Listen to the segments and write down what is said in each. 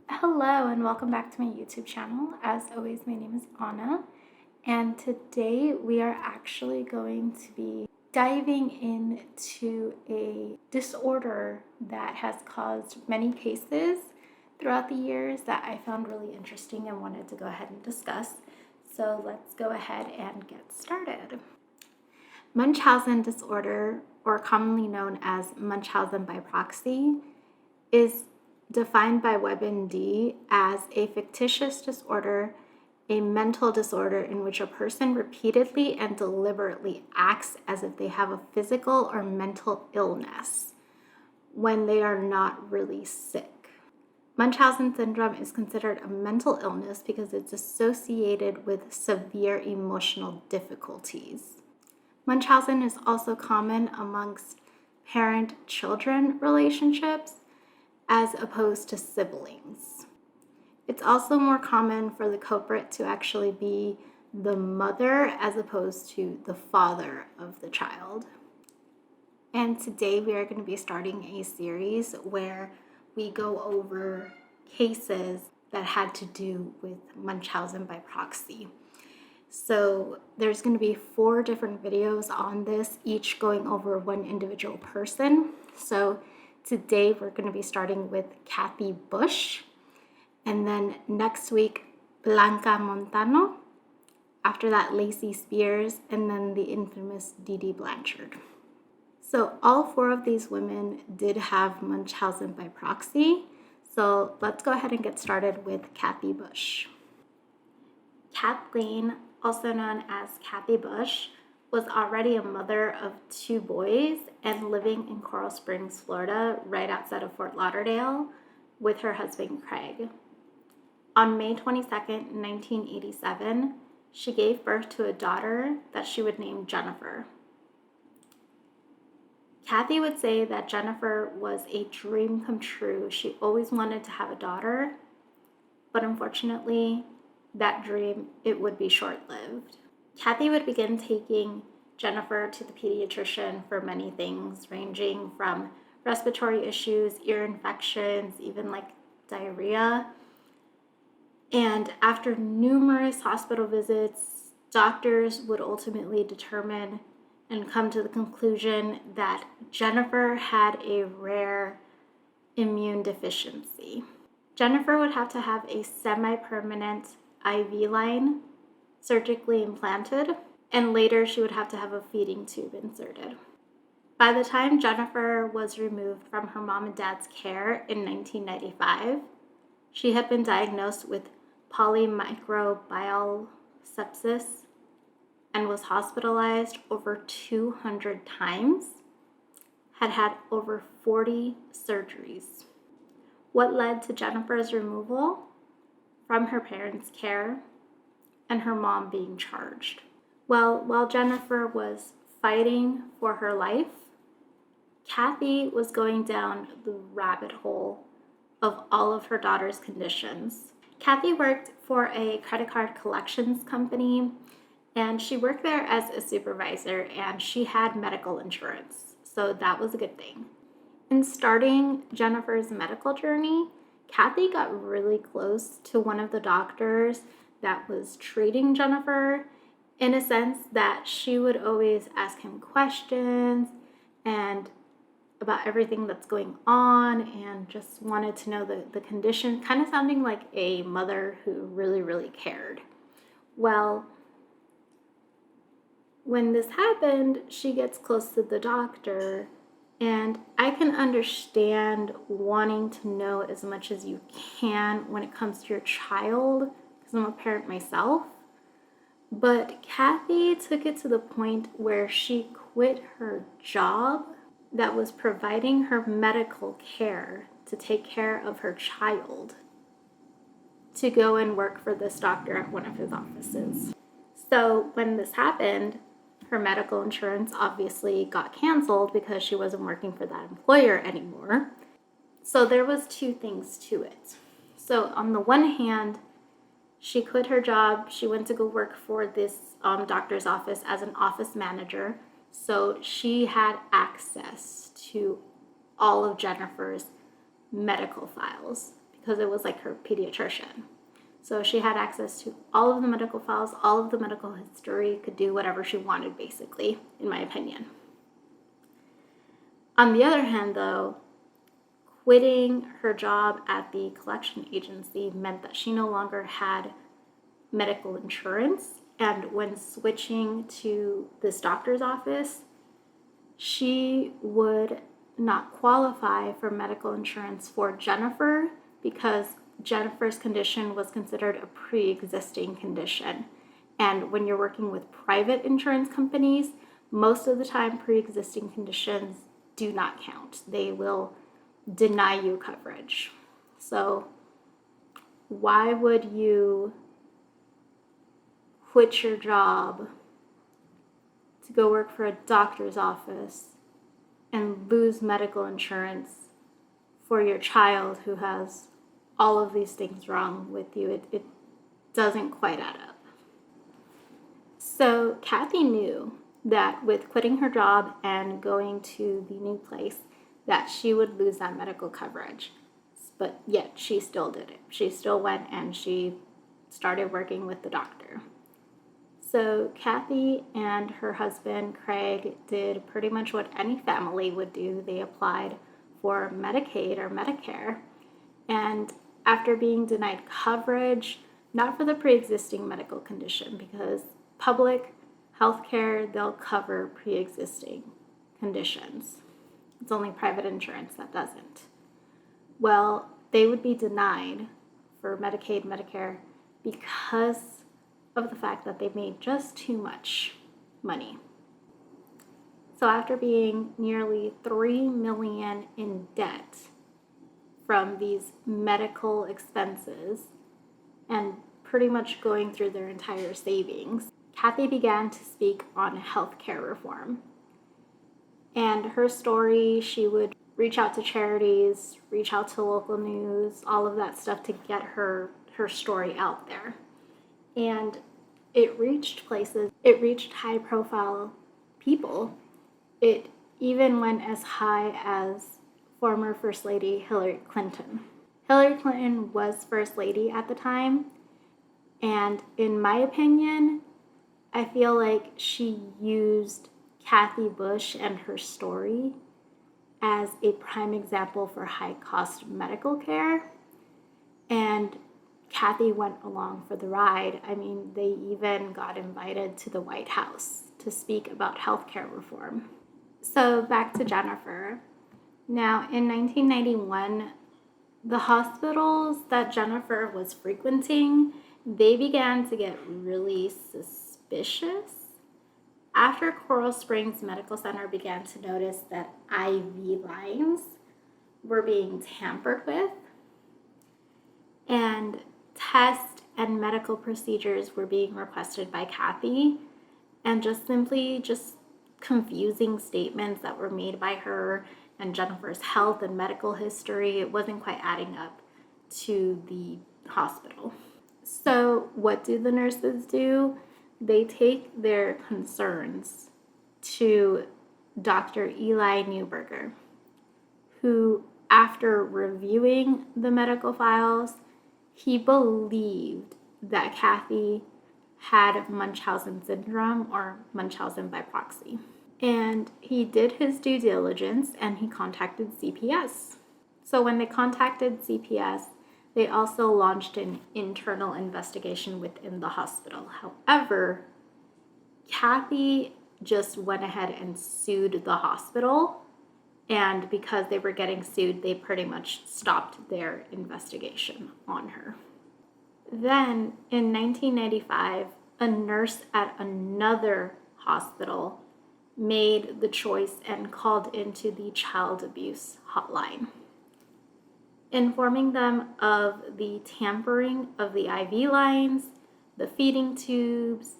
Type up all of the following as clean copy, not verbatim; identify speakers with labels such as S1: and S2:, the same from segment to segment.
S1: Hello and welcome back to my YouTube channel. As always, my name is Anna, and today we are actually going to be diving into a disorder that has caused many cases throughout the years that I found really interesting and wanted to go ahead and discuss. So let's go ahead and get started. Munchausen disorder, or commonly known as Munchausen by proxy, is defined by WebMD as a fictitious disorder, a mental disorder in which a person repeatedly and deliberately acts as if they have a physical or mental illness when they are not really sick. Munchausen syndrome is considered a mental illness because it's associated with severe emotional difficulties. Munchausen is also common amongst parent-children relationships as opposed to siblings. It's also more common for the culprit to actually be the mother as opposed to the father of the child. And today we are going to be starting a series where we go over cases that had to do with Munchausen by proxy. So there's going to be 4 different videos on this, each going over one individual person. So today we're going to be starting with Kathy Bush, and then next week Blanca Montano, after that Lacey Spears, and then the infamous Dee Dee Blanchard. So all 4 of these women did have Munchausen by proxy. So let's go ahead and get started with Kathy Bush. Kathleen, also known as Kathy Bush, was already a mother of 2 boys and living in Coral Springs, Florida, right outside of Fort Lauderdale, with her husband, Craig. On May 22nd, 1987, she gave birth to a daughter that she would name Jennifer. Kathy would say that Jennifer was a dream come true. She always wanted to have a daughter, but unfortunately, that dream, it would be short-lived. Kathy would begin taking Jennifer to the pediatrician for many things, ranging from respiratory issues, ear infections, even like diarrhea. And after numerous hospital visits, doctors would ultimately determine and come to the conclusion that Jennifer had a rare immune deficiency. Jennifer would have to have a semi-permanent IV line surgically implanted, and later she would have to have a feeding tube inserted. By the time Jennifer was removed from her mom and dad's care in 1995, she had been diagnosed with polymicrobial sepsis and was hospitalized over 200 times, had had over 40 surgeries. What led to Jennifer's removal from her parents' care and her mom being charged? Well, while Jennifer was fighting for her life, Kathy was going down the rabbit hole of all of her daughter's conditions. Kathy worked for a credit card collections company, and she worked there as a supervisor, and she had medical insurance, so that was a good thing. In starting Jennifer's medical journey, Kathy got really close to one of the doctors that was treating Jennifer, in a sense that she would always ask him questions and about everything that's going on and just wanted to know the condition, kind of sounding like a mother who really, really cared. Well, when this happened, she gets close to the doctor, and I can understand wanting to know as much as you can when it comes to your child, because I'm a parent myself. But Kathy took it to the point where she quit her job that was providing her medical care to take care of her child to go and work for this doctor at one of his offices. So when this happened, her medical insurance obviously got canceled because she wasn't working for that employer anymore. So there was 2 things to it. So on the one hand, She quit her job. She went to go work for this doctor's office as an office manager. So she had access to all of Jennifer's medical files because it was like her pediatrician. So she had access to all of the medical files, all of the medical history, could do whatever she wanted, basically, in my opinion. On the other hand, though, quitting her job at the collection agency meant that she no longer had medical insurance. And when switching to this doctor's office, she would not qualify for medical insurance for Jennifer because Jennifer's condition was considered a pre-existing condition. And when you're working with private insurance companies, most of the time pre-existing conditions do not count. They will deny you coverage. So why would you quit your job to go work for a doctor's office and lose medical insurance for your child who has all of these things wrong with you? It doesn't quite add up. So Kathy knew that with quitting her job and going to the new place, that she would lose that medical coverage. But yet she still did it. She still went and she started working with the doctor. So Kathy and her husband, Craig, did pretty much what any family would do. They applied for Medicaid or Medicare. And after being denied coverage, not for the pre-existing medical condition, because public healthcare, they'll cover pre-existing conditions. It's only private insurance that doesn't. Well, they would be denied for Medicaid, Medicare, because of the fact that they made just too much money. So after being nearly $3 million in debt from these medical expenses and pretty much going through their entire savings, Kathy began to speak on healthcare reform. And her story, she would reach out to charities, reach out to local news, all of that stuff to get her story out there. And it reached places, it reached high profile people. It even went as high as former First Lady Hillary Clinton. Hillary Clinton was First Lady at the time, and in my opinion, I feel like she used Kathy Bush and her story as a prime example for high-cost medical care, and Kathy went along for the ride. I mean, they even got invited to the White House to speak about healthcare reform. So back to Jennifer. Now, in 1991, the hospitals that Jennifer was frequenting, they began to get really suspicious after Coral Springs Medical Center began to notice that IV lines were being tampered with, and tests and medical procedures were being requested by Kathy, and just confusing statements that were made by her and Jennifer's health and medical history, it wasn't quite adding up to the hospital. So what do the nurses do? They take their concerns to Dr. Eli Newberger, who, after reviewing the medical files, he believed that Kathy had Munchausen Syndrome or Munchausen by proxy. And he did his due diligence and he contacted CPS. So when they contacted CPS, they also launched an internal investigation within the hospital. However, Kathy just went ahead and sued the hospital. And because they were getting sued, they pretty much stopped their investigation on her. Then in 1995, a nurse at another hospital made the choice and called into the child abuse hotline, informing them of the tampering of the IV lines, the feeding tubes,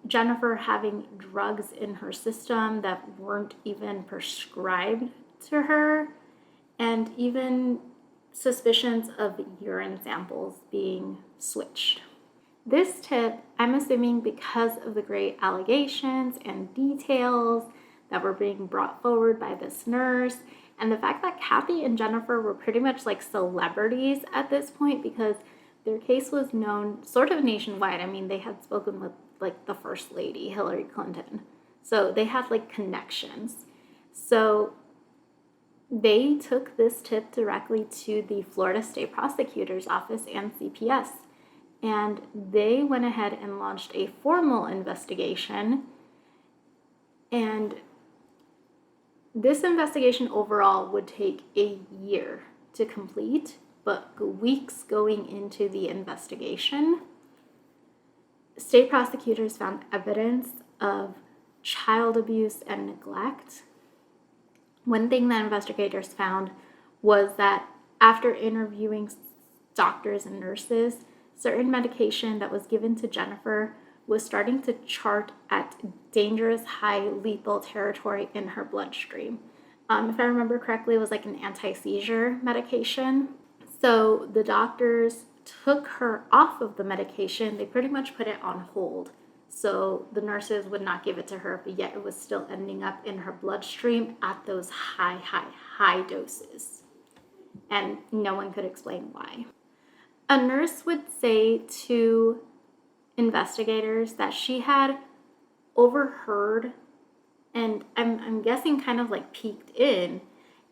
S1: Jennifer having drugs in her system that weren't even prescribed to her, and even suspicions of urine samples being switched. This tip, I'm assuming because of the great allegations and details that were being brought forward by this nurse, and the fact that Kathy and Jennifer were pretty much like celebrities at this point because their case was known sort of nationwide. I mean, they had spoken with like the First Lady, Hillary Clinton. So they had like connections. So they took this tip directly to the Florida State Prosecutor's Office and CPS. And they went ahead and launched a formal investigation. And this investigation overall would take a year to complete, but weeks going into the investigation, state prosecutors found evidence of child abuse and neglect. One thing that investigators found was that after interviewing doctors and nurses, certain medication that was given to Jennifer was starting to chart at dangerous, high, lethal territory in her bloodstream. If I remember correctly, it was like an anti-seizure medication. So the doctors took her off of the medication. They pretty much put it on hold. So the nurses would not give it to her, but yet it was still ending up in her bloodstream at those high doses. And no one could explain why. A nurse would say to investigators that she had overheard, and I'm guessing kind of like peeked in,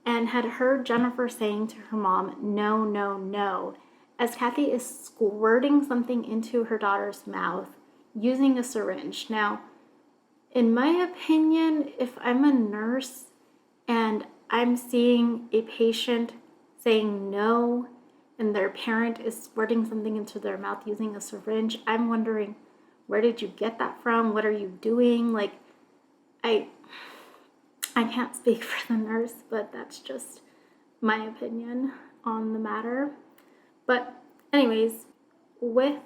S1: and had heard Jennifer saying to her mom, "No, no, no," as Kathy is squirting something into her daughter's mouth using a syringe. Now, in my opinion, if I'm a nurse and I'm seeing a patient saying no and their parent is squirting something into their mouth using a syringe, I'm wondering, where did you get that from? What are you doing? Like, I can't speak for the nurse, but that's just my opinion on the matter. But anyways, with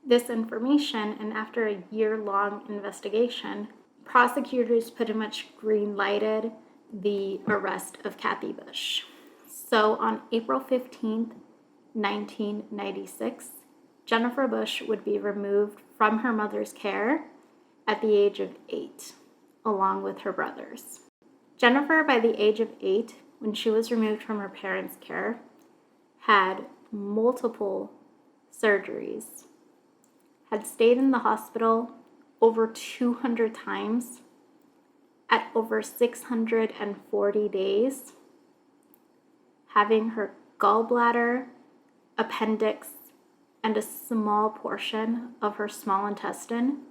S1: this information, and after a year-long investigation, prosecutors pretty much green-lighted the arrest of Kathy Bush. So on April 15th, 1996, Jennifer Bush would be removed from her mother's care at the age of 8, along with her brothers. Jennifer, by the age of 8, when she was removed from her parents' care, had multiple surgeries, had stayed in the hospital over 200 times at over 640 days, having her gallbladder, appendix, and a small portion of her small intestine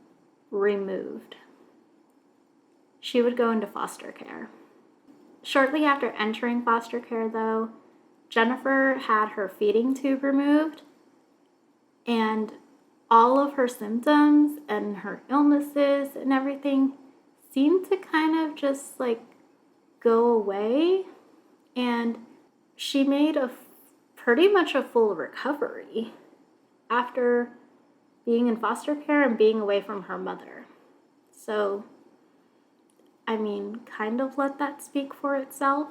S1: removed. She would go into foster care. Shortly after entering foster care, though, Jennifer had her feeding tube removed, and all of her symptoms and her illnesses and everything seemed to kind of just like go away, and she made pretty much a full recovery after being in foster care and being away from her mother. So, I mean, kind of let that speak for itself.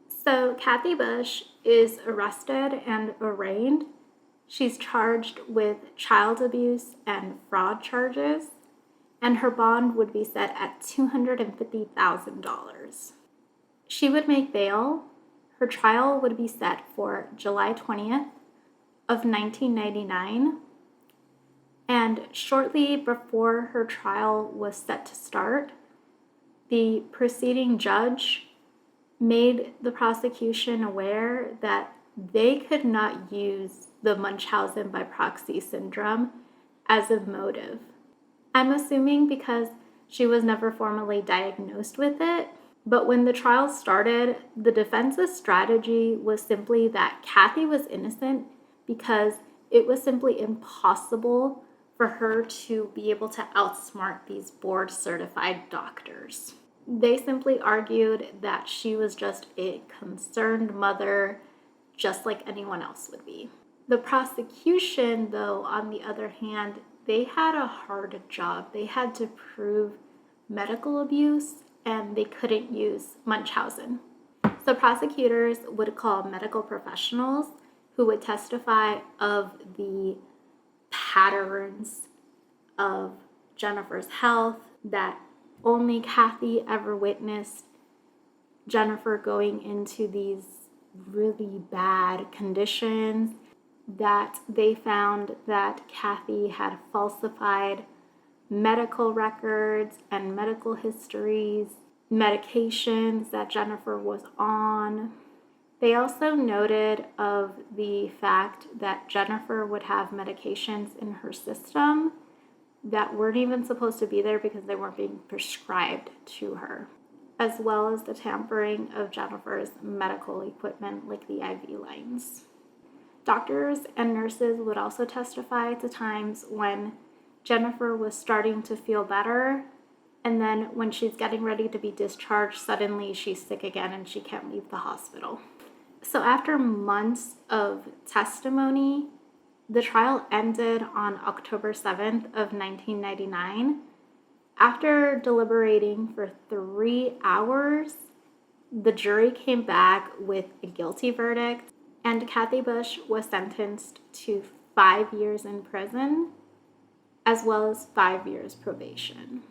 S1: So Kathy Bush is arrested and arraigned. She's charged with child abuse and fraud charges, and her bond would be set at $250,000. She would make bail. Her trial would be set for July 20th of 1999, and shortly before her trial was set to start, the preceding judge made the prosecution aware that they could not use the Munchausen by Proxy Syndrome as a motive. I'm assuming because she was never formally diagnosed with it, but when the trial started, the defense's strategy was simply that Kathy was innocent because it was simply impossible for her to be able to outsmart these board-certified doctors. They simply argued that she was just a concerned mother, just like anyone else would be. The prosecution, though, on the other hand, they had a hard job. They had to prove medical abuse, and they couldn't use Munchausen. So prosecutors would call medical professionals who would testify of the patterns of Jennifer's health, that only Kathy ever witnessed Jennifer going into these really bad conditions, that they found that Kathy had falsified medical records and medical histories, medications that Jennifer was on. They also noted of the fact that Jennifer would have medications in her system that weren't even supposed to be there because they weren't being prescribed to her, as well as the tampering of Jennifer's medical equipment like the IV lines. Doctors and nurses would also testify to times when Jennifer was starting to feel better, and then when she's getting ready to be discharged, suddenly she's sick again and she can't leave the hospital. So after months of testimony, the trial ended on October 7th of 1999. After deliberating for 3 hours, the jury came back with a guilty verdict, and Kathy Bush was sentenced to 5 years in prison, as well as 5 years probation.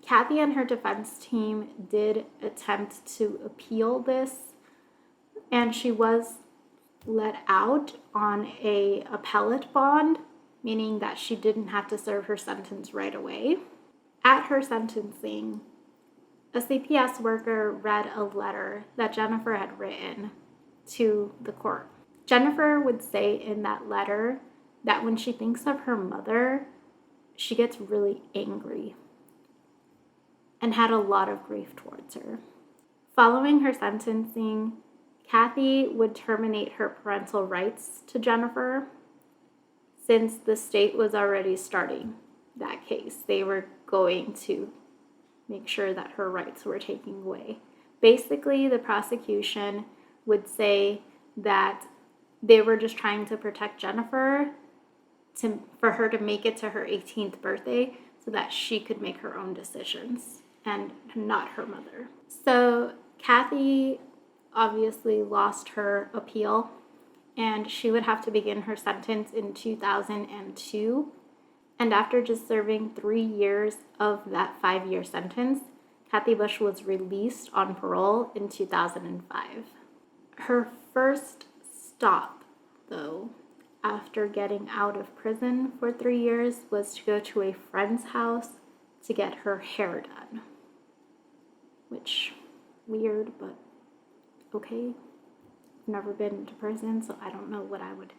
S1: Kathy and her defense team did attempt to appeal this, and she was let out on an appellate bond, meaning that she didn't have to serve her sentence right away. At her sentencing, a CPS worker read a letter that Jennifer had written to the court. Jennifer would say in that letter that when she thinks of her mother, she gets really angry and had a lot of grief towards her. Following her sentencing, Kathy would terminate her parental rights to Jennifer since the state was already starting that case. They were going to make sure that her rights were taken away. Basically, the prosecution would say that they were just trying to protect Jennifer for her to make it to her 18th birthday so that she could make her own decisions and not her mother. So Kathy obviously lost her appeal, and she would have to begin her sentence in 2002. And after just serving 3 years of that 5-year sentence, Kathy Bush was released on parole in 2005. Her first stop, though, after getting out of prison for 3 years, was to go to a friend's house to get her hair done. Which, weird, but okay. I've never been to prison, so I don't know what I would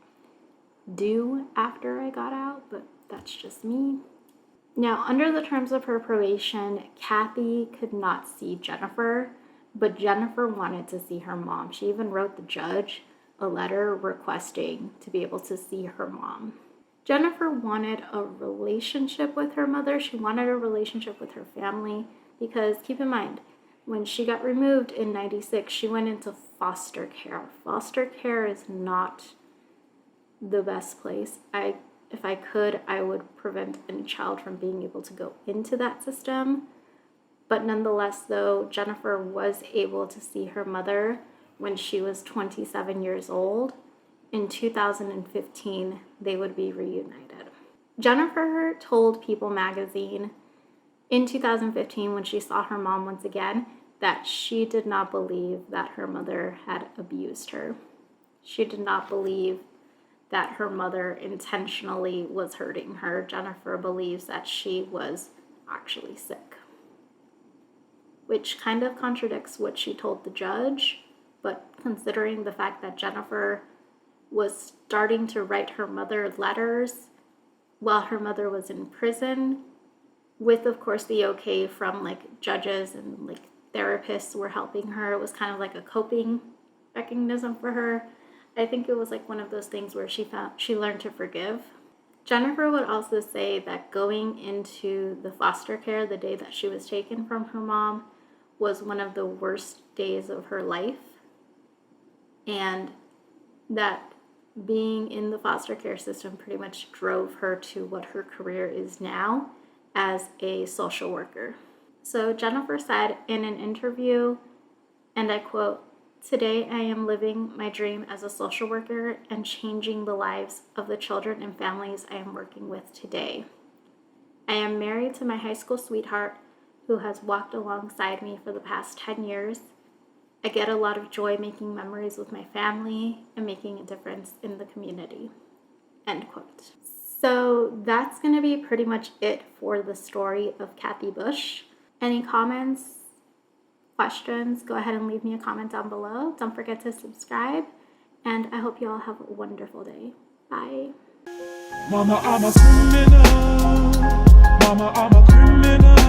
S1: do after I got out, but that's just me. Now, under the terms of her probation, Kathy could not see Jennifer, but Jennifer wanted to see her mom. She even wrote the judge a letter requesting to be able to see her mom. Jennifer wanted a relationship with her mother. She wanted a relationship with her family because, keep in mind, when she got removed in 96, she went into foster care. Foster care is not the best place. If I could, I would prevent any child from being able to go into that system. But nonetheless, though, Jennifer was able to see her mother when she was 27 years old. In 2015, they would be reunited. Jennifer told People magazine in 2015, when she saw her mom once again, that she did not believe that her mother had abused her. She did not believe that her mother intentionally was hurting her. Jennifer believes that she was actually sick, which kind of contradicts what she told the judge, but considering the fact that Jennifer was starting to write her mother letters while her mother was in prison, with, of course, the okay from judges and therapists were helping her. It was kind of like a coping mechanism for her. I think it was one of those things where she learned to forgive. Jennifer would also say that going into the foster care the day that she was taken from her mom was one of the worst days of her life, and that being in the foster care system pretty much drove her to what her career is now as a social worker. So Jennifer said in an interview And I quote, "Today I am living my dream as a social worker and changing the lives of the children and families I am working with today. I am married to my high school sweetheart who has walked alongside me for the past 10 years. I get a lot of joy making memories with my family and making a difference in the community." End quote. So that's going to be pretty much it for the story of Kathy Bush. Any comments, questions, go ahead and leave me a comment down below. Don't forget to subscribe, and I hope you all have a wonderful day. Bye.
S2: Mama, I'm a criminal. Mama, I'm a criminal.